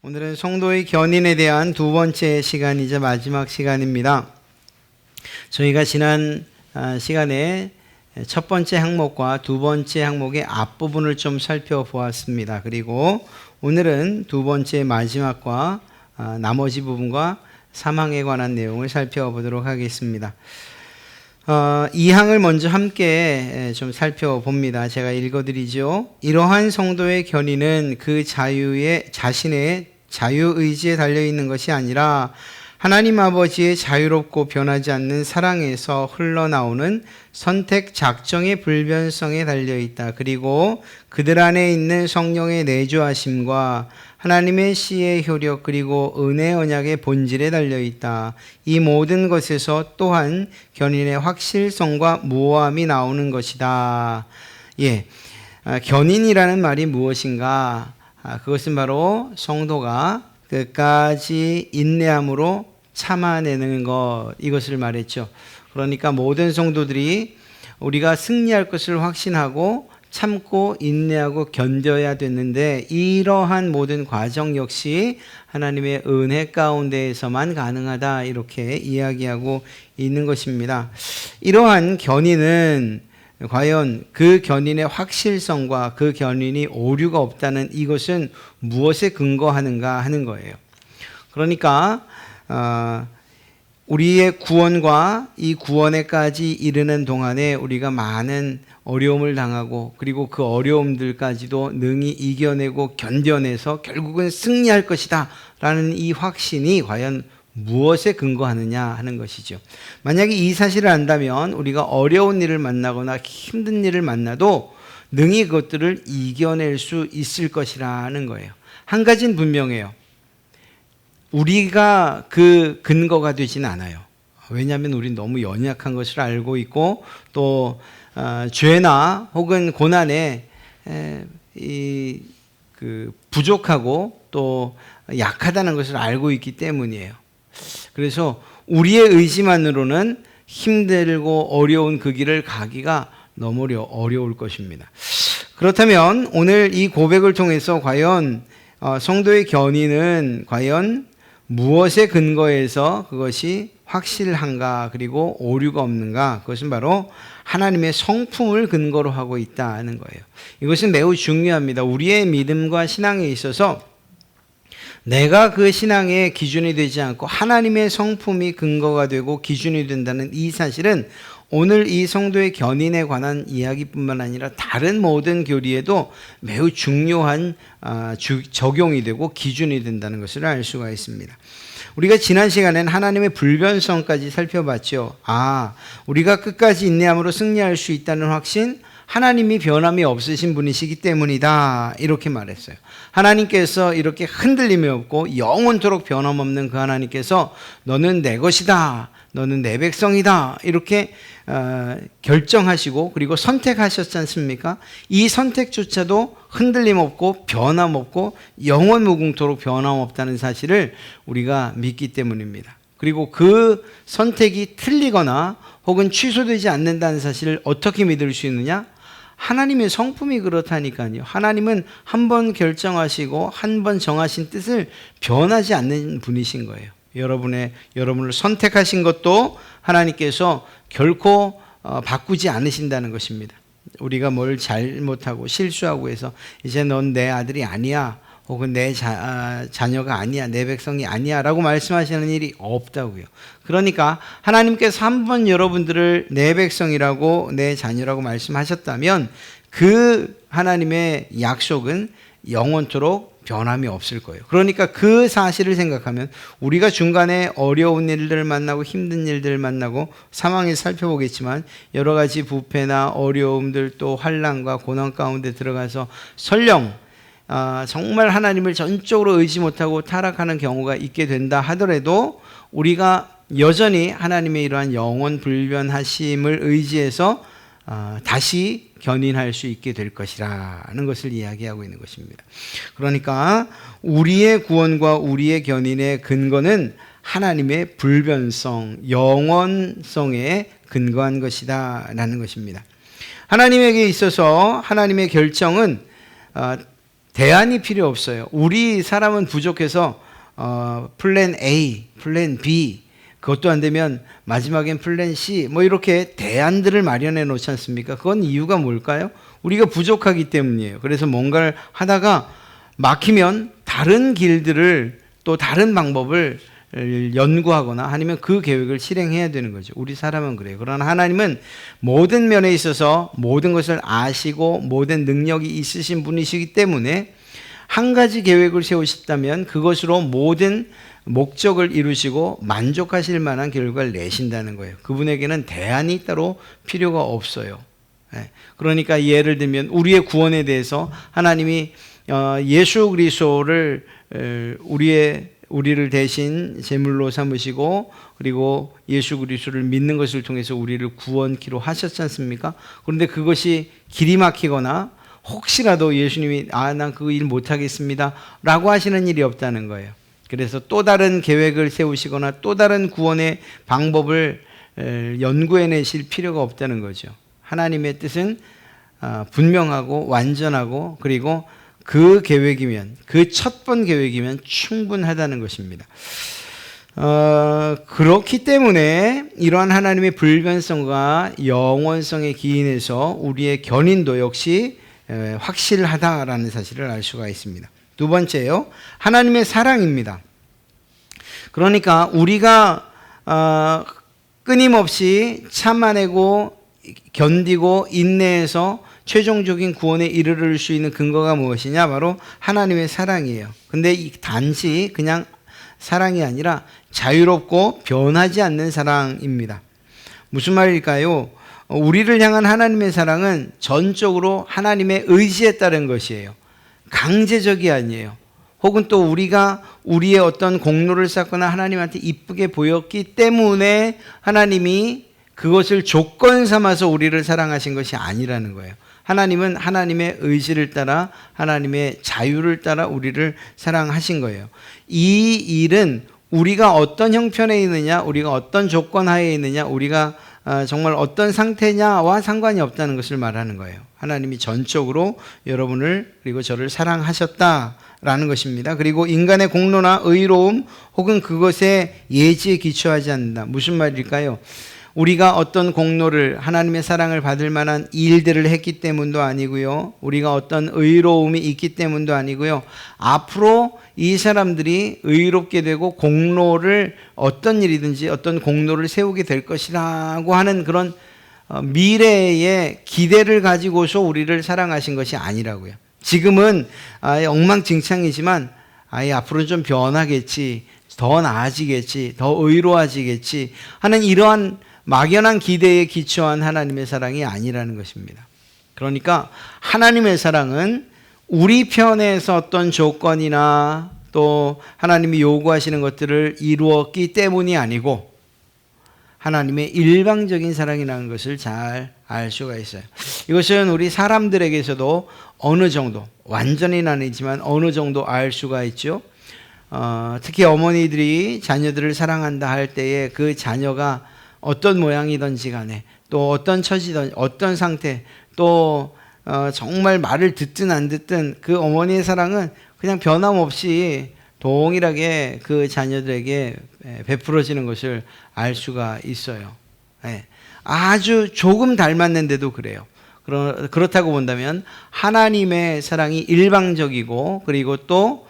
오늘은 성도의 견인에 대한 두 번째 시간이자 마지막 시간입니다. 저희가 지난 시간에 첫 번째 항목과 두 번째 항목의 앞부분을 좀 살펴보았습니다. 그리고 오늘은 두 번째 마지막과 나머지 부분과 사망에 관한 내용을 살펴보도록 하겠습니다. 이 항을 먼저 함께 좀 살펴봅니다. 제가 읽어드리죠. 이러한 성도의 견인은 그 자신의 자유의지에 달려있는 것이 아니라 하나님 아버지의 자유롭고 변하지 않는 사랑에서 흘러나오는 선택 작정의 불변성에 달려있다. 그리고 그들 안에 있는 성령의 내주하심과 하나님의 씨의 효력 그리고 은혜 언약의 본질에 달려있다. 이 모든 것에서 또한 견인의 확실성과 무호함이 나오는 것이다. 견인이라는 말이 무엇인가? 그것은 바로 성도가 끝까지 인내함으로 참아내는 것, 이것을 말했죠. 그러니까 모든 성도들이 우리가 승리할 것을 확신하고 참고 인내하고 견뎌야 됐는데, 이러한 모든 과정 역시 하나님의 은혜 가운데에서만 가능하다, 이렇게 이야기하고 있는 것입니다. 이러한 견인은 과연 그 견인의 확실성과 그 견인이 오류가 없다는 이것은 무엇에 근거하는가 하는 거예요. 그러니까 우리의 구원과 이 구원에까지 이르는 동안에 우리가 많은 어려움을 당하고, 그리고 그 어려움들까지도 능히 이겨내고 견뎌내서 결국은 승리할 것이다 라는 이 확신이 과연 무엇에 근거하느냐 하는 것이죠. 만약에 이 사실을 안다면 우리가 어려운 일을 만나거나 힘든 일을 만나도 능히 그것들을 이겨낼 수 있을 것이라는 거예요. 한 가지는 분명해요. 우리가 그 근거가 되지는 않아요. 왜냐하면 우리는 너무 연약한 것을 알고 있고, 또 죄나 혹은 고난에 부족하고 또 약하다는 것을 알고 있기 때문이에요. 그래서 우리의 의지만으로는 힘들고 어려운 그 길을 가기가 너무 어려울 것입니다. 그렇다면 오늘 이 고백을 통해서 과연 성도의 견인은 과연 무엇에 근거해서 그것이 확실한가, 그리고 오류가 없는가? 그것은 바로 하나님의 성품을 근거로 하고 있다는 거예요. 이것은 매우 중요합니다. 우리의 믿음과 신앙에 있어서 내가 그 신앙의 기준이 되지 않고 하나님의 성품이 근거가 되고 기준이 된다는 이 사실은 오늘 이 성도의 견인에 관한 이야기뿐만 아니라 다른 모든 교리에도 매우 중요한 적용이 되고 기준이 된다는 것을 알 수가 있습니다. 우리가 지난 시간에는 하나님의 불변성까지 살펴봤죠. 우리가 끝까지 인내함으로 승리할 수 있다는 확신, 하나님이 변함이 없으신 분이시기 때문이다, 이렇게 말했어요. 하나님께서 이렇게 흔들림이 없고 영원토록 변함없는 그 하나님께서 너는 내 것이다, 너는 내 백성이다, 이렇게 결정하시고 그리고 선택하셨지 않습니까? 이 선택조차도 흔들림 없고 변함 없고 영원 무궁토록 변함 없다는 사실을 우리가 믿기 때문입니다. 그리고 그 선택이 틀리거나 혹은 취소되지 않는다는 사실을 어떻게 믿을 수 있느냐? 하나님의 성품이 그렇다니까요. 하나님은 한 번 결정하시고 한 번 정하신 뜻을 변하지 않는 분이신 거예요. 여러분을 선택하신 것도 하나님께서 결코 바꾸지 않으신다는 것입니다. 우리가 뭘 잘못하고 실수하고 해서 이제 넌 내 아들이 아니야, 혹은 내 자녀가 아니야, 내 백성이 아니야 라고 말씀하시는 일이 없다고요. 그러니까 하나님께서 한 번 여러분들을 내 백성이라고, 내 자녀라고 말씀하셨다면 그 하나님의 약속은 영원토록 변함이 없을 거예요. 그러니까 그 사실을 생각하면 우리가 중간에 어려운 일들을 만나고 힘든 일들을 만나고 상황을 살펴보겠지만 여러 가지 부패나 어려움들, 또 환난과 고난 가운데 들어가서 설령 정말 하나님을 전적으로 의지 못하고 타락하는 경우가 있게 된다 하더라도 우리가 여전히 하나님의 이러한 영원 불변하심을 의지해서 다시 견인할 수 있게 될 것이라는 것을 이야기하고 있는 것입니다. 그러니까 우리의 구원과 우리의 견인의 근거는 하나님의 불변성, 영원성에 근거한 것이다 라는 것입니다. 하나님에게 있어서 하나님의 결정은 대안이 필요 없어요. 우리 사람은 부족해서 플랜 A, 플랜 B, 그것도 안 되면 마지막엔 플랜 C, 뭐 이렇게 대안들을 마련해 놓지 않습니까? 그건 이유가 뭘까요? 우리가 부족하기 때문이에요. 그래서 뭔가를 하다가 막히면 다른 길들을 또 다른 방법을 연구하거나 아니면 그 계획을 실행해야 되는 거죠. 우리 사람은 그래요. 그러나 하나님은 모든 면에 있어서 모든 것을 아시고 모든 능력이 있으신 분이시기 때문에 한 가지 계획을 세우셨다면 그것으로 모든 목적을 이루시고 만족하실 만한 결과를 내신다는 거예요. 그분에게는 대안이 따로 필요가 없어요. 그러니까 예를 들면 우리의 구원에 대해서 하나님이 예수 그리스도를 우리를 대신 제물로 삼으시고 그리고 예수 그리스도를 믿는 것을 통해서 우리를 구원키로 하셨지 않습니까? 그런데 그것이 길이 막히거나 혹시라도 예수님이 난 그 일 못하겠습니다 라고 하시는 일이 없다는 거예요. 그래서 또 다른 계획을 세우시거나 또 다른 구원의 방법을 연구해내실 필요가 없다는 거죠. 하나님의 뜻은 분명하고 완전하고 그리고 그 계획이면 그 첫 번 계획이면 충분하다는 것입니다. 그렇기 때문에 이러한 하나님의 불변성과 영원성에 기인해서 우리의 견인도 역시 확실하다라는 사실을 알 수가 있습니다. 두 번째요, 하나님의 사랑입니다. 그러니까 우리가 끊임없이 참아내고 견디고 인내해서 최종적인 구원에 이르를 수 있는 근거가 무엇이냐? 바로 하나님의 사랑이에요. 근데 단지 그냥 사랑이 아니라 자유롭고 변하지 않는 사랑입니다. 무슨 말일까요? 우리를 향한 하나님의 사랑은 전적으로 하나님의 의지에 따른 것이에요. 강제적이 아니에요. 혹은 또 우리가 우리의 어떤 공로를 쌓거나 하나님한테 이쁘게 보였기 때문에 하나님이 그것을 조건 삼아서 우리를 사랑하신 것이 아니라는 거예요. 하나님은 하나님의 의지를 따라 하나님의 자유를 따라 우리를 사랑하신 거예요. 이 일은 우리가 어떤 형편에 있느냐, 우리가 어떤 조건 하에 있느냐, 우리가 정말 어떤 상태냐와 상관이 없다는 것을 말하는 거예요. 하나님이 전적으로 여러분을 그리고 저를 사랑하셨다라는 것입니다. 그리고 인간의 공로나 의로움 혹은 그것의 예지에 기초하지 않는다. 무슨 말일까요? 우리가 어떤 공로를 하나님의 사랑을 받을 만한 일들을 했기 때문도 아니고요. 우리가 어떤 의로움이 있기 때문도 아니고요. 앞으로 이 사람들이 의롭게 되고 공로를 어떤 일이든지 어떤 공로를 세우게 될 것이라고 하는 그런 미래의 기대를 가지고서 우리를 사랑하신 것이 아니라고요. 지금은 엉망진창이지만 앞으로 좀 변하겠지, 더 나아지겠지, 더 의로워지겠지 하는 이러한 막연한 기대에 기초한 하나님의 사랑이 아니라는 것입니다. 그러니까 하나님의 사랑은 우리 편에서 어떤 조건이나 또 하나님이 요구하시는 것들을 이루었기 때문이 아니고 하나님의 일방적인 사랑이라는 것을 잘 알 수가 있어요. 이것은 우리 사람들에게서도 어느 정도, 완전히는 아니지만 어느 정도 알 수가 있죠. 특히 어머니들이 자녀들을 사랑한다 할 때에 그 자녀가 어떤 모양이든지 간에 또 어떤 처지든 어떤 상태 또 정말 말을 듣든 안 듣든 그 어머니의 사랑은 그냥 변함없이 동일하게 그 자녀들에게 베풀어지는 것을 알 수가 있어요. 아주 조금 닮았는데도 그래요. 그렇다고 본다면 하나님의 사랑이 일방적이고 그리고 또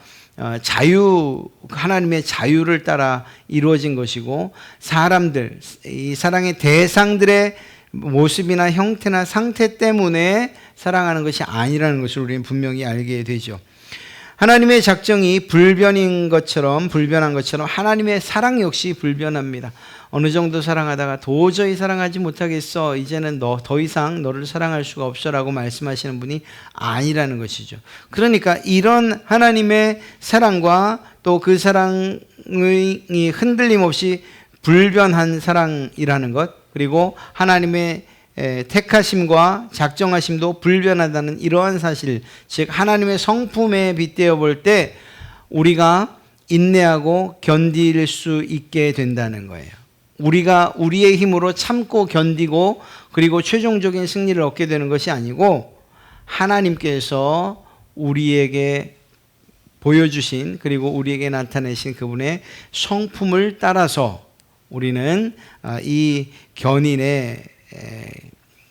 하나님의 자유를 따라 이루어진 것이고 사람들, 이 사랑의 대상들의 모습이나 형태나 상태 때문에 사랑하는 것이 아니라는 것을 우리는 분명히 알게 되죠. 하나님의 작정이 불변한 것처럼 하나님의 사랑 역시 불변합니다. 어느 정도 사랑하다가 도저히 사랑하지 못하겠어, 이제는 더 이상 너를 사랑할 수가 없어 라고 말씀하시는 분이 아니라는 것이죠. 그러니까 이런 하나님의 사랑과 또 그 사랑의 흔들림 없이 불변한 사랑이라는 것, 그리고 하나님의 택하심과 작정하심도 불변하다는 이러한 사실, 즉 하나님의 성품에 빗대어 볼 때 우리가 인내하고 견딜 수 있게 된다는 거예요. 우리가 우리의 힘으로 참고 견디고 그리고 최종적인 승리를 얻게 되는 것이 아니고 하나님께서 우리에게 보여주신 그리고 우리에게 나타내신 그분의 성품을 따라서 우리는 이 견인에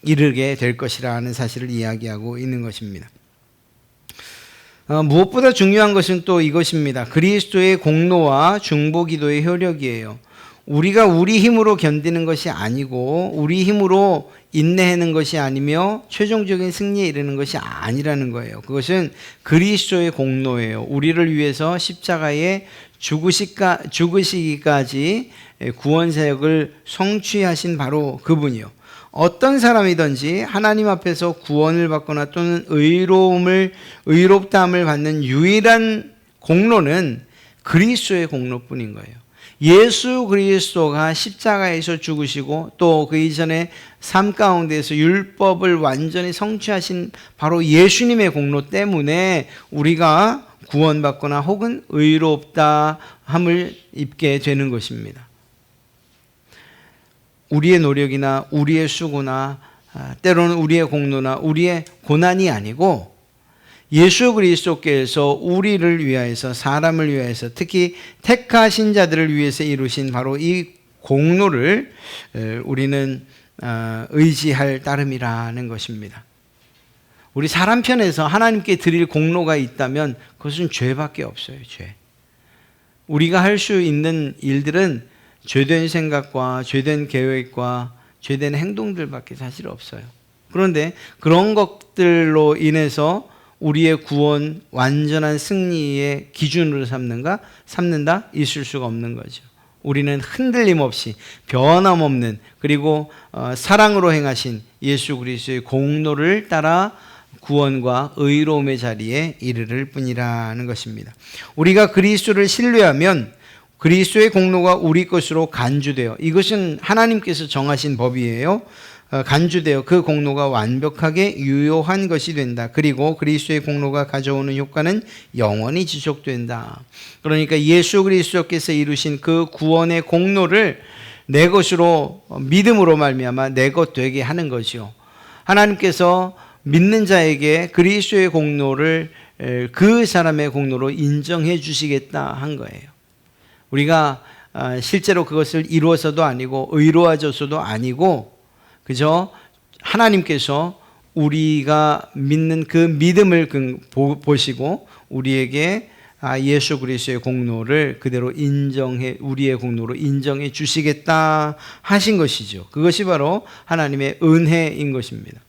이르게 될 것이라는 사실을 이야기하고 있는 것입니다. 무엇보다 중요한 것은 또 이것입니다. 그리스도의 공로와 중보기도의 효력이에요. 우리가 우리 힘으로 견디는 것이 아니고 우리 힘으로 인내하는 것이 아니며 최종적인 승리에 이르는 것이 아니라는 거예요. 그것은 그리스도의 공로예요. 우리를 위해서 십자가에 죽으시기까지 구원 사역을 성취하신 바로 그분이요. 어떤 사람이든지 하나님 앞에서 구원을 받거나 또는 의롭다함을 받는 유일한 공로는 그리스도의 공로뿐인 거예요. 예수 그리스도가 십자가에서 죽으시고 또 그 이전에 삶 가운데에서 율법을 완전히 성취하신 바로 예수님의 공로 때문에 우리가 구원받거나 혹은 의롭다함을 입게 되는 것입니다. 우리의 노력이나 우리의 수고나 때로는 우리의 공로나 우리의 고난이 아니고 예수 그리스도께서 우리를 위하여서 사람을 위하여서 특히 택하신 자들을 위해서 이루신 바로 이 공로를 우리는 의지할 따름이라는 것입니다. 우리 사람 편에서 하나님께 드릴 공로가 있다면 그것은 죄밖에 없어요. 죄. 우리가 할 수 있는 일들은 죄된 생각과 죄된 계획과 죄된 행동들밖에 사실 없어요. 그런데 그런 것들로 인해서 우리의 구원, 완전한 승리의 기준으로 삼는다? 있을 수가 없는 거죠. 우리는 흔들림 없이 변함없는 그리고 사랑으로 행하신 예수 그리스도의 공로를 따라 구원과 의로움의 자리에 이르를 뿐이라는 것입니다. 우리가 그리스도를 신뢰하면 그리스도의 공로가 우리 것으로 간주되어, 이것은 하나님께서 정하신 법이에요. 간주되어 그 공로가 완벽하게 유효한 것이 된다. 그리고 그리스도의 공로가 가져오는 효과는 영원히 지속된다. 그러니까 예수 그리스도께서 이루신 그 구원의 공로를 내 것으로 믿음으로 말미암아 내 것 되게 하는 거죠. 하나님께서 믿는 자에게 그리스도의 공로를 그 사람의 공로로 인정해 주시겠다 한 거예요. 우리가 실제로 그것을 이루어서도 아니고 의로워져서도 아니고 그저 하나님께서 우리가 믿는 그 믿음을 보시고 우리에게 예수 그리스도의 공로를 그대로 우리의 공로로 인정해 주시겠다 하신 것이죠. 그것이 바로 하나님의 은혜인 것입니다.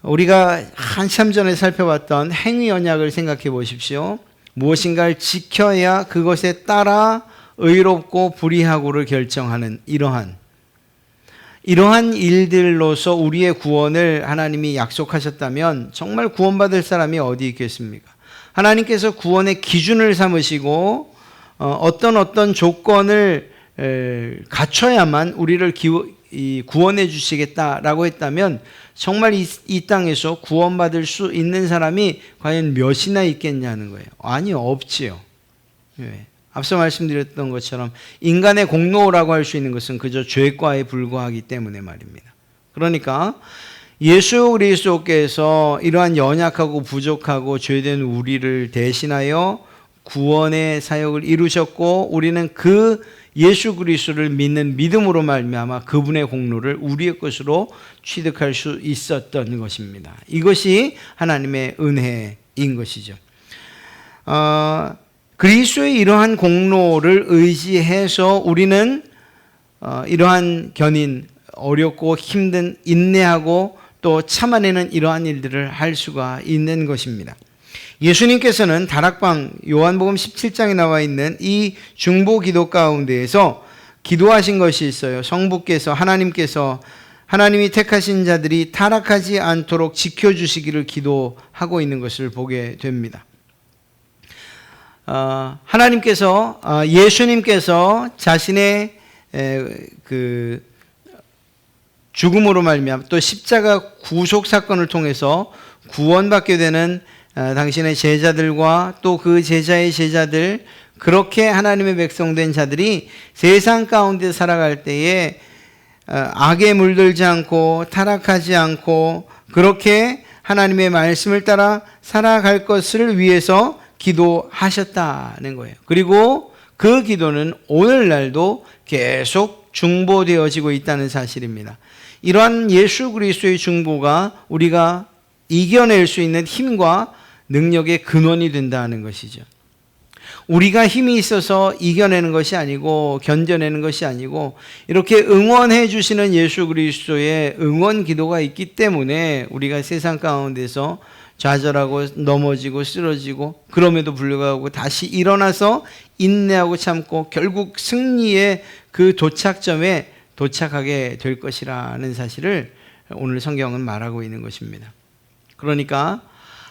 우리가 한참 전에 살펴봤던 행위 언약을 생각해 보십시오. 무엇인가를 지켜야 그것에 따라 의롭고 불의하고를 결정하는 이러한 일들로서 우리의 구원을 하나님이 약속하셨다면 정말 구원받을 사람이 어디 있겠습니까? 하나님께서 구원의 기준을 삼으시고 어떤 조건을 갖춰야만 우리를 구원해 주시겠다라고 했다면 정말 이 땅에서 구원받을 수 있는 사람이 과연 몇이나 있겠냐는 거예요. 아니, 없지요. 왜? 앞서 말씀드렸던 것처럼 인간의 공로라고 할 수 있는 것은 그저 죄과에 불과하기 때문에 말입니다. 그러니까 예수 그리스도께서 이러한 연약하고 부족하고 죄된 우리를 대신하여 구원의 사역을 이루셨고 우리는 그 예수 그리스도를 믿는 믿음으로 말미암아 그분의 공로를 우리의 것으로 취득할 수 있었던 것입니다. 이것이 하나님의 은혜인 것이죠. 그리스도의 이러한 공로를 의지해서 우리는 이러한 견인, 어렵고 힘든 인내하고 또 참아내는 이러한 일들을 할 수가 있는 것입니다. 예수님께서는 다락방 요한복음 17장에 나와 있는 이 중보 기도 가운데에서 기도하신 것이 있어요. 성부께서 하나님이 택하신 자들이 타락하지 않도록 지켜주시기를 기도하고 있는 것을 보게 됩니다. 예수님께서 자신의 그 죽음으로 말미암아 또 십자가 구속 사건을 통해서 구원받게 되는 당신의 제자들과 또 그 제자의 제자들, 그렇게 하나님의 백성된 자들이 세상 가운데 살아갈 때에 악에 물들지 않고 타락하지 않고 그렇게 하나님의 말씀을 따라 살아갈 것을 위해서 기도하셨다는 거예요. 그리고 그 기도는 오늘날도 계속 중보되어지고 있다는 사실입니다. 이러한 예수 그리스도의 중보가 우리가 이겨낼 수 있는 힘과 능력의 근원이 된다는 것이죠. 우리가 힘이 있어서 이겨내는 것이 아니고 견뎌내는 것이 아니고 이렇게 응원해 주시는 예수 그리스도의 응원 기도가 있기 때문에 우리가 세상 가운데서 좌절하고 넘어지고 쓰러지고 그럼에도 불구하고 다시 일어나서 인내하고 참고 결국 승리의 그 도착점에 도착하게 될 것이라는 사실을 오늘 성경은 말하고 있는 것입니다. 그러니까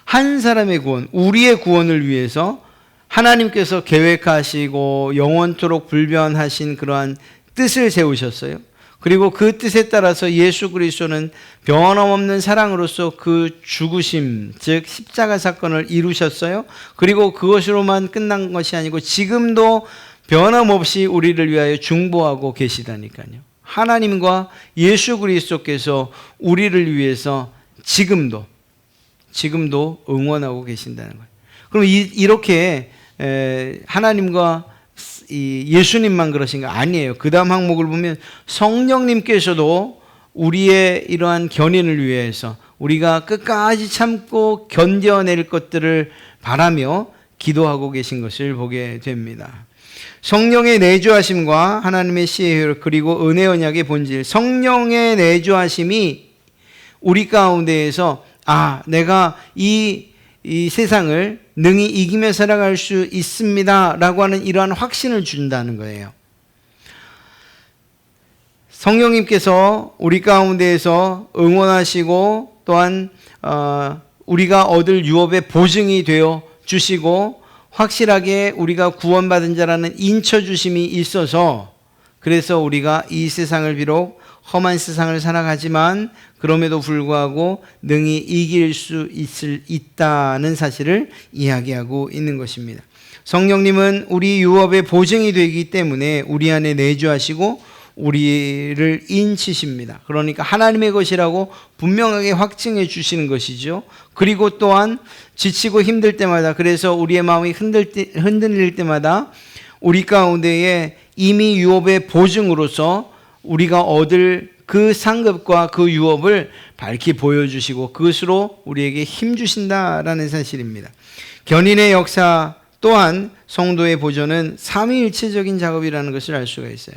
한 사람의 구원, 우리의 구원을 위해서 하나님께서 계획하시고 영원토록 불변하신 그러한 뜻을 세우셨어요. 그리고 그 뜻에 따라서 예수 그리스도는 변함없는 사랑으로서 그 죽으심, 즉 십자가 사건을 이루셨어요. 그리고 그것으로만 끝난 것이 아니고 지금도 변함없이 우리를 위하여 중보하고 계시다니까요. 하나님과 예수 그리스도께서 우리를 위해서 지금도 응원하고 계신다는 거예요. 그럼 이렇게 하나님과 예수님만 그러신가? 아니에요. 그 다음 항목을 보면 성령님께서도 우리의 이러한 견인을 위해서 우리가 끝까지 참고 견뎌낼 것들을 바라며 기도하고 계신 것을 보게 됩니다. 성령의 내주하심과 하나님의 시의 그리고 은혜 언약의 본질, 성령의 내주하심이 우리 가운데에서 내가 이 세상을 능히 이기며 살아갈 수 있습니다 라고 하는 이러한 확신을 준다는 거예요. 성령님께서 우리 가운데에서 응원하시고 또한 우리가 얻을 유업의 보증이 되어 주시고 확실하게 우리가 구원받은 자라는 인쳐주심이 있어서 그래서 우리가 이 세상을 비록 험한 세상을 살아가지만 그럼에도 불구하고 능히 이길 수 있다는 사실을 이야기하고 있는 것입니다. 성령님은 우리 유업의 보증이 되기 때문에 우리 안에 내주하시고 우리를 인치십니다. 그러니까 하나님의 것이라고 분명하게 확증해 주시는 것이죠. 그리고 또한 지치고 힘들 때마다 그래서 우리의 마음이 흔들릴 때마다 우리 가운데에 이미 유업의 보증으로서 우리가 얻을 그 상급과 그 유업을 밝히 보여주시고 그것으로 우리에게 힘 주신다라는 사실입니다. 견인의 역사 또한 성도의 보존은 삼위일체적인 작업이라는 것을 알 수가 있어요.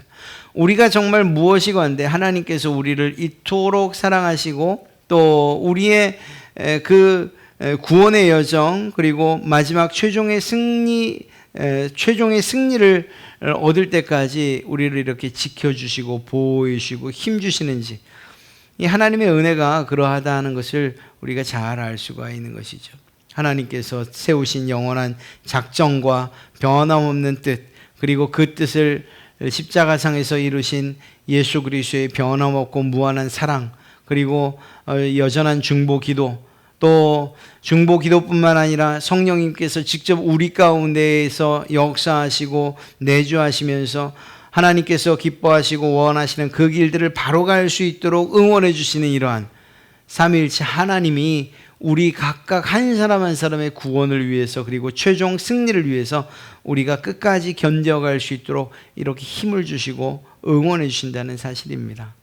우리가 정말 무엇이건데 하나님께서 우리를 이토록 사랑하시고 또 우리의 그 구원의 여정 그리고 마지막 최종의 승리를 얻을 때까지 우리를 이렇게 지켜주시고 보호해주시고 힘주시는지 이 하나님의 은혜가 그러하다는 것을 우리가 잘 알 수가 있는 것이죠. 하나님께서 세우신 영원한 작정과 변함없는 뜻 그리고 그 뜻을 십자가상에서 이루신 예수 그리스도의 변함없고 무한한 사랑 그리고 여전한 중보기도 또 중보기도뿐만 아니라 성령님께서 직접 우리 가운데에서 역사하시고 내주하시면서 하나님께서 기뻐하시고 원하시는 그 길들을 바로 갈 수 있도록 응원해 주시는 이러한 삼위일체 하나님이 우리 각각 한 사람 한 사람의 구원을 위해서 그리고 최종 승리를 위해서 우리가 끝까지 견뎌갈 수 있도록 이렇게 힘을 주시고 응원해 주신다는 사실입니다.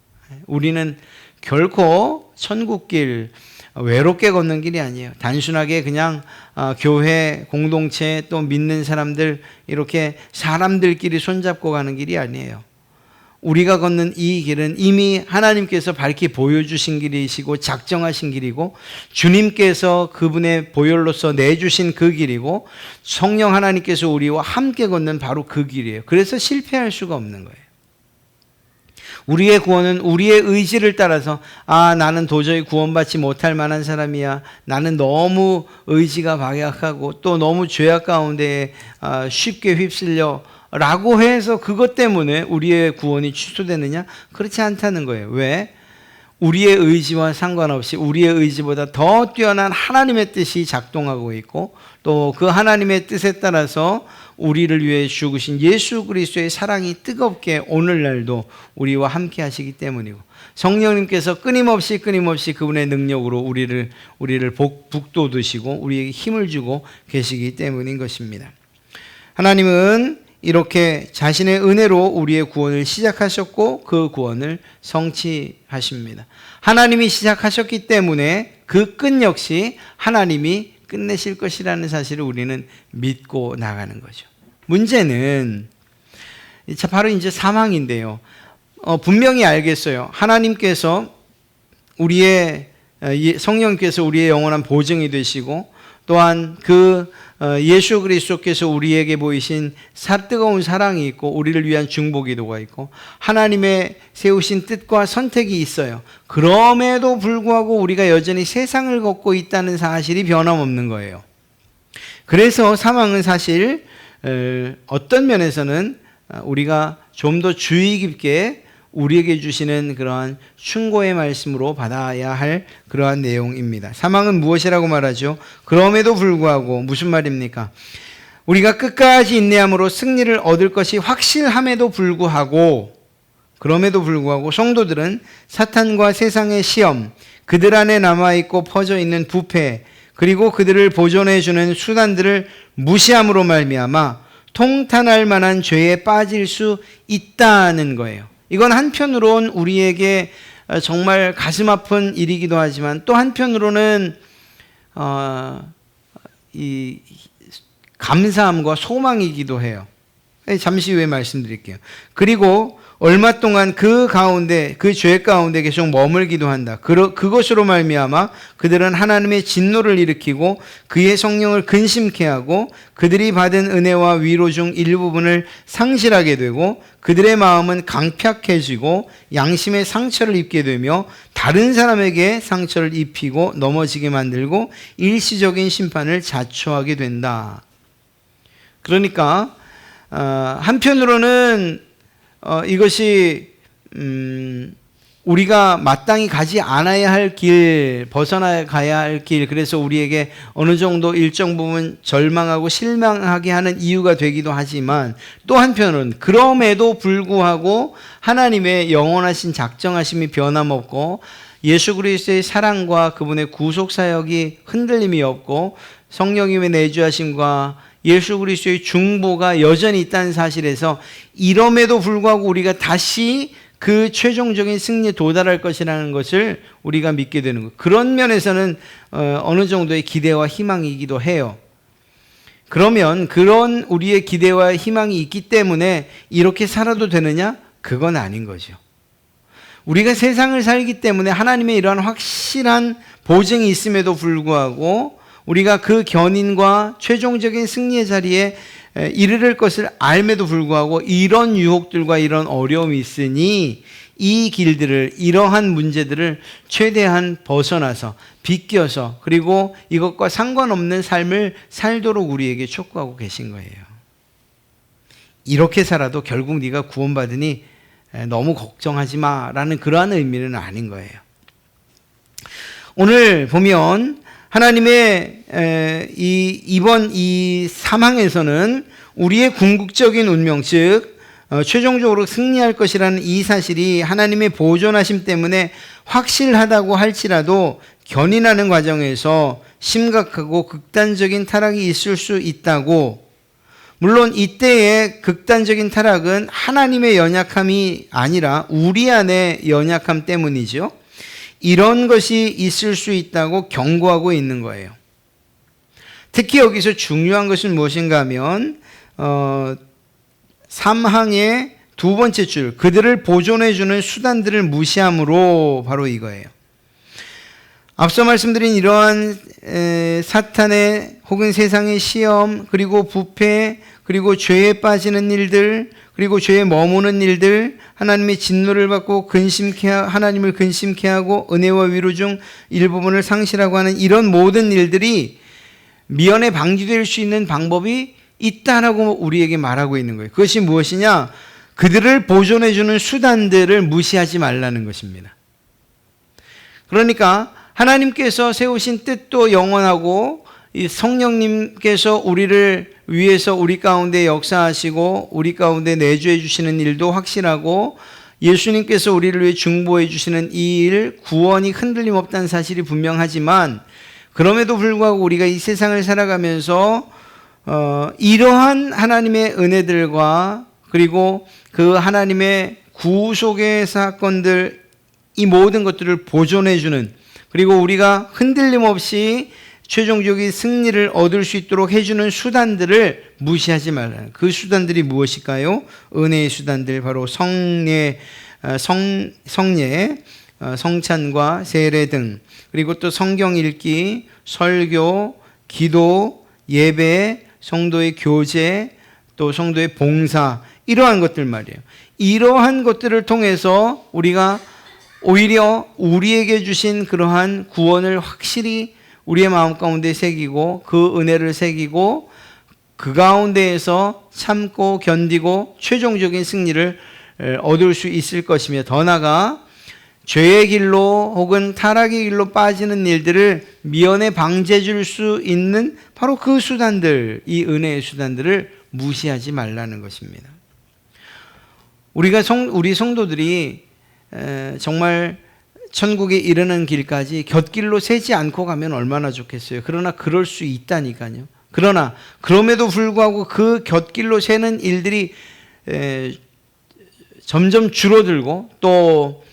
우리는 결코 천국길 외롭게 걷는 길이 아니에요. 단순하게 그냥 교회, 공동체 또 믿는 사람들 이렇게 사람들끼리 손잡고 가는 길이 아니에요. 우리가 걷는 이 길은 이미 하나님께서 밝히 보여주신 길이시고 작정하신 길이고 주님께서 그분의 보혈로서 내주신 그 길이고 성령 하나님께서 우리와 함께 걷는 바로 그 길이에요. 그래서 실패할 수가 없는 거예요. 우리의 구원은 우리의 의지를 따라서 나는 도저히 구원받지 못할 만한 사람이야. 나는 너무 의지가 박약하고 또 너무 죄악 가운데 쉽게 휩쓸려 라고 해서 그것 때문에 우리의 구원이 취소되느냐? 그렇지 않다는 거예요. 왜? 우리의 의지와 상관없이 우리의 의지보다 더 뛰어난 하나님의 뜻이 작동하고 있고 또 그 하나님의 뜻에 따라서 우리를 위해 죽으신 예수 그리스도의 사랑이 뜨겁게 오늘날도 우리와 함께 하시기 때문이고 성령님께서 끊임없이 그분의 능력으로 우리를 북돋으시고 우리에게 힘을 주고 계시기 때문인 것입니다. 하나님은 이렇게 자신의 은혜로 우리의 구원을 시작하셨고 그 구원을 성취하십니다. 하나님이 시작하셨기 때문에 그 끝 역시 하나님이 끝내실 것이라는 사실을 우리는 믿고 나가는 거죠. 문제는 바로 이제 사망인데요. 분명히 알겠어요. 하나님께서 성령께서 우리의 영원한 보증이 되시고 또한 예수 그리스도께서 우리에게 보이신 뜨거운 사랑이 있고 우리를 위한 중보기도가 있고 하나님의 세우신 뜻과 선택이 있어요. 그럼에도 불구하고 우리가 여전히 세상을 걷고 있다는 사실이 변함없는 거예요. 그래서 사망은 사실 어떤 면에서는 우리가 좀 더 주의 깊게 우리에게 주시는 그러한 충고의 말씀으로 받아야 할 그러한 내용입니다. 사망은 무엇이라고 말하죠? 그럼에도 불구하고 무슨 말입니까? 우리가 끝까지 인내함으로 승리를 얻을 것이 확실함에도 불구하고 그럼에도 불구하고 성도들은 사탄과 세상의 시험, 그들 안에 남아있고 퍼져있는 부패 그리고 그들을 보존해주는 수단들을 무시함으로 말미암아 통탄할 만한 죄에 빠질 수 있다는 거예요. 이건 한편으론 우리에게 정말 가슴 아픈 일이기도 하지만 또 한편으로는 이 감사함과 소망이기도 해요. 잠시 후에 말씀드릴게요. 그리고 얼마 동안 그 죄 가운데 계속 머물기도 한다. 그것으로 말미암아 그들은 하나님의 진노를 일으키고 그의 성령을 근심케 하고 그들이 받은 은혜와 위로 중 일부분을 상실하게 되고 그들의 마음은 강팍해지고 양심의 상처를 입게 되며 다른 사람에게 상처를 입히고 넘어지게 만들고 일시적인 심판을 자초하게 된다. 그러니까 한편으로는 이것이 우리가 마땅히 가지 않아야 할 길, 벗어나가야 할 길, 그래서 우리에게 어느 정도 일정 부분 절망하고 실망하게 하는 이유가 되기도 하지만 또 한편은 그럼에도 불구하고 하나님의 영원하신 작정하심이 변함없고 예수 그리스도의 사랑과 그분의 구속사역이 흔들림이 없고 성령님의 내주하심과 예수 그리스도의 중보가 여전히 있다는 사실에서 이럼에도 불구하고 우리가 다시 그 최종적인 승리에 도달할 것이라는 것을 우리가 믿게 되는 것. 그런 면에서는 어느 정도의 기대와 희망이기도 해요. 그러면 그런 우리의 기대와 희망이 있기 때문에 이렇게 살아도 되느냐? 그건 아닌 거죠. 우리가 세상을 살기 때문에 하나님의 이러한 확실한 보증이 있음에도 불구하고 우리가 그 견인과 최종적인 승리의 자리에 이르를 것을 알면도 불구하고 이런 유혹들과 이런 어려움이 있으니 이 길들을, 이러한 문제들을 최대한 벗어나서 비껴서 그리고 이것과 상관없는 삶을 살도록 우리에게 촉구하고 계신 거예요. 이렇게 살아도 결국 네가 구원받으니 너무 걱정하지 마라는 그러한 의미는 아닌 거예요. 오늘 보면 하나님의 이번 이 사망에서는 우리의 궁극적인 운명, 즉 최종적으로 승리할 것이라는 이 사실이 하나님의 보존하심 때문에 확실하다고 할지라도 견인하는 과정에서 심각하고 극단적인 타락이 있을 수 있다고, 물론 이때의 극단적인 타락은 하나님의 연약함이 아니라 우리 안의 연약함 때문이죠. 이런 것이 있을 수 있다고 경고하고 있는 거예요. 특히 여기서 중요한 것은 무엇인가 하면 3항의 두 번째 줄, 그들을 보존해주는 수단들을 무시함으로 바로 이거예요. 앞서 말씀드린 이러한 사탄의 혹은 세상의 시험, 그리고 부패, 그리고 죄에 빠지는 일들, 그리고 죄에 머무는 일들, 하나님의 진노를 받고 하나님을 근심케 하고 은혜와 위로 중 일부분을 상실하고 하는 이런 모든 일들이 미연에 방지될 수 있는 방법이 있다라고 우리에게 말하고 있는 거예요. 그것이 무엇이냐? 그들을 보존해주는 수단들을 무시하지 말라는 것입니다. 그러니까 하나님께서 세우신 뜻도 영원하고 이 성령님께서 우리를 위해서 우리 가운데 역사하시고 우리 가운데 내주해 주시는 일도 확실하고 예수님께서 우리를 위해 중보해 주시는 이 일, 구원이 흔들림 없다는 사실이 분명하지만 그럼에도 불구하고 우리가 이 세상을 살아가면서 이러한 하나님의 은혜들과 그리고 그 하나님의 구속의 사건들, 이 모든 것들을 보존해 주는, 그리고 우리가 흔들림 없이 최종적인 승리를 얻을 수 있도록 해주는 수단들을 무시하지 말라는, 그 수단들이 무엇일까요? 은혜의 수단들, 바로 성례, 성찬과 세례 등, 그리고 또 성경 읽기, 설교, 기도, 예배, 성도의 교제, 또 성도의 봉사, 이러한 것들 말이에요. 이러한 것들을 통해서 우리가 오히려 우리에게 주신 그러한 구원을 확실히 우리의 마음 가운데 새기고 그 은혜를 새기고 그 가운데에서 참고 견디고 최종적인 승리를 얻을 수 있을 것이며, 더 나아가 죄의 길로 혹은 타락의 길로 빠지는 일들을 미연에 방지해 줄 수 있는 바로 그 수단들, 이 은혜의 수단들을 무시하지 말라는 것입니다. 우리 성도들이 정말 천국에 이르는 길까지 곁길로 새지 않고 가면 얼마나 좋겠어요. 그러나 그럴 수 있다니까요. 그러나 그럼에도 불구하고 그 곁길로 새는 일들이 점점 줄어들고 또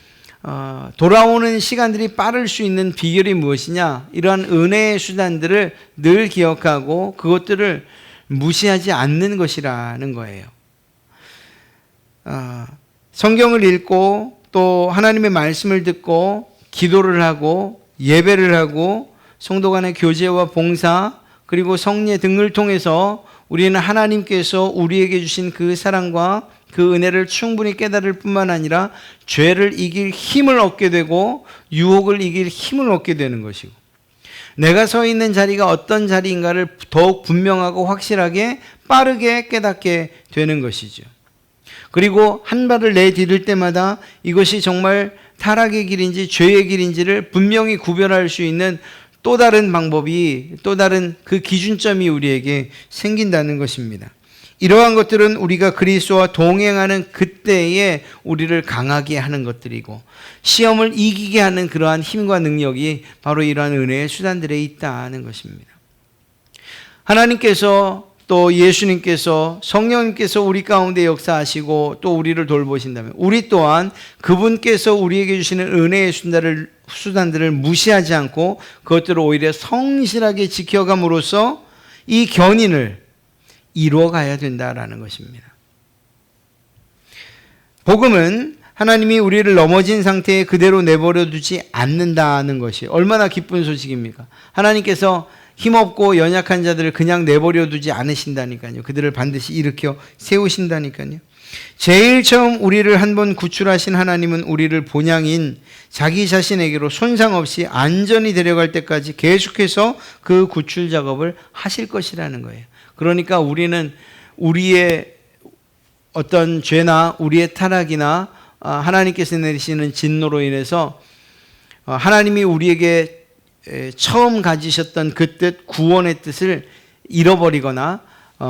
돌아오는 시간들이 빠를 수 있는 비결이 무엇이냐? 이러한 은혜의 수단들을 늘 기억하고 그것들을 무시하지 않는 것이라는 거예요. 성경을 읽고 또 하나님의 말씀을 듣고 기도를 하고 예배를 하고 성도 간의 교제와 봉사 그리고 성례 등을 통해서 우리는 하나님께서 우리에게 주신 그 사랑과 그 은혜를 충분히 깨달을 뿐만 아니라 죄를 이길 힘을 얻게 되고 유혹을 이길 힘을 얻게 되는 것이고, 내가 서 있는 자리가 어떤 자리인가를 더욱 분명하고 확실하게 빠르게 깨닫게 되는 것이죠. 그리고 한 발을 내디딜 때마다 이것이 정말 타락의 길인지 죄의 길인지를 분명히 구별할 수 있는 또 다른 방법이, 또 다른 그 기준점이 우리에게 생긴다는 것입니다. 이러한 것들은 우리가 그리스도와 동행하는 그때에 우리를 강하게 하는 것들이고, 시험을 이기게 하는 그러한 힘과 능력이 바로 이러한 은혜의 수단들에 있다는 것입니다. 하나님께서 또 예수님께서, 성령님께서 우리 가운데 역사하시고 또 우리를 돌보신다면 우리 또한 그분께서 우리에게 주시는 은혜의 수단들을 무시하지 않고 그것들을 오히려 성실하게 지켜감으로써 이 견인을 이루어가야 된다라는 것입니다. 복음은 하나님이 우리를 넘어진 상태에 그대로 내버려 두지 않는다는 것이 얼마나 기쁜 소식입니까? 하나님께서 힘없고 연약한 자들을 그냥 내버려 두지 않으신다니까요. 그들을 반드시 일으켜 세우신다니까요. 제일 처음 우리를 한번 구출하신 하나님은 우리를 본향인 자기 자신에게로 손상 없이 안전히 데려갈 때까지 계속해서 그 구출 작업을 하실 것이라는 거예요. 그러니까 우리는 우리의 어떤 죄나 우리의 타락이나 하나님께서 내리시는 진노로 인해서 하나님이 우리에게 처음 가지셨던 그 뜻, 구원의 뜻을 잃어버리거나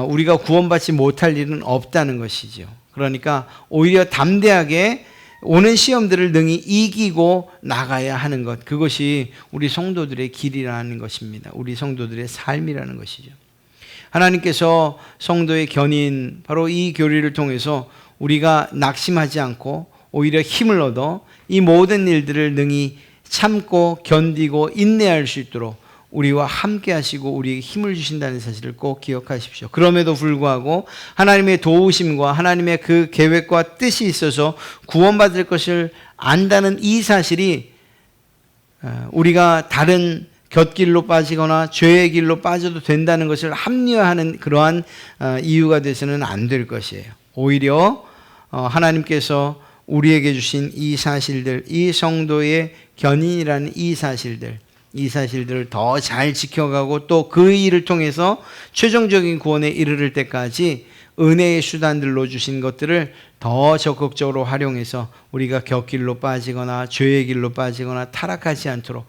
우리가 구원받지 못할 일은 없다는 것이죠. 그러니까 오히려 담대하게 오는 시험들을 능히 이기고 나가야 하는 것, 그것이 우리 성도들의 길이라는 것입니다. 우리 성도들의 삶이라는 것이죠. 하나님께서 성도의 견인, 바로 이 교리를 통해서 우리가 낙심하지 않고 오히려 힘을 얻어 이 모든 일들을 능히 참고 견디고 인내할 수 있도록 우리와 함께 하시고 우리에게 힘을 주신다는 사실을 꼭 기억하십시오. 그럼에도 불구하고 하나님의 도우심과 하나님의 그 계획과 뜻이 있어서 구원받을 것을 안다는 이 사실이 우리가 다른 곁길로 빠지거나 죄의 길로 빠져도 된다는 것을 합리화하는 그러한 이유가 돼서는 안 될 것이에요. 오히려 하나님께서 우리에게 주신 이 사실들, 이 성도의 견인이라는 이 사실들을 더 잘 지켜가고 또 그 일을 통해서 최종적인 구원에 이르를 때까지 은혜의 수단들로 주신 것들을 더 적극적으로 활용해서 우리가 곁길로 빠지거나 죄의 길로 빠지거나 타락하지 않도록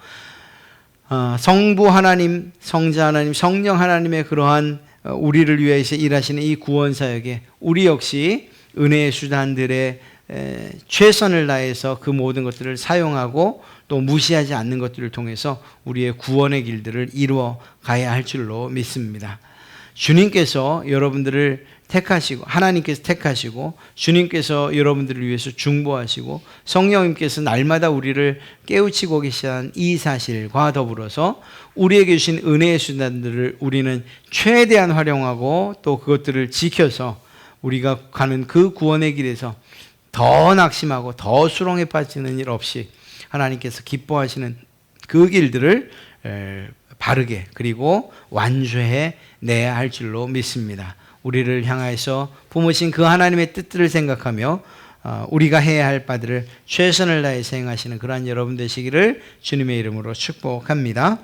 성부 하나님, 성자 하나님, 성령 하나님의 그러한 우리를 위해서 일하시는 이 구원 사역에 우리 역시 은혜의 수단들에 최선을 다해서 그 모든 것들을 사용하고 또 무시하지 않는 것들을 통해서 우리의 구원의 길들을 이루어 가야 할 줄로 믿습니다. 주님께서 여러분들을 택하시고 하나님께서 택하시고 주님께서 여러분들을 위해서 중보하시고 성령님께서 날마다 우리를 깨우치고 계시다는 이 사실과 더불어서 우리에게 주신 은혜의 수단들을 우리는 최대한 활용하고 또 그것들을 지켜서 우리가 가는 그 구원의 길에서 더 낙심하고 더 수렁에 빠지는 일 없이 하나님께서 기뻐하시는 그 길들을 바르게 그리고 완주해 내야 할 줄로 믿습니다. 우리를 향하여서 품으신 그 하나님의 뜻들을 생각하며 우리가 해야 할 바들을 최선을 다해서 행하시는 그러한 여러분 되시기를 주님의 이름으로 축복합니다.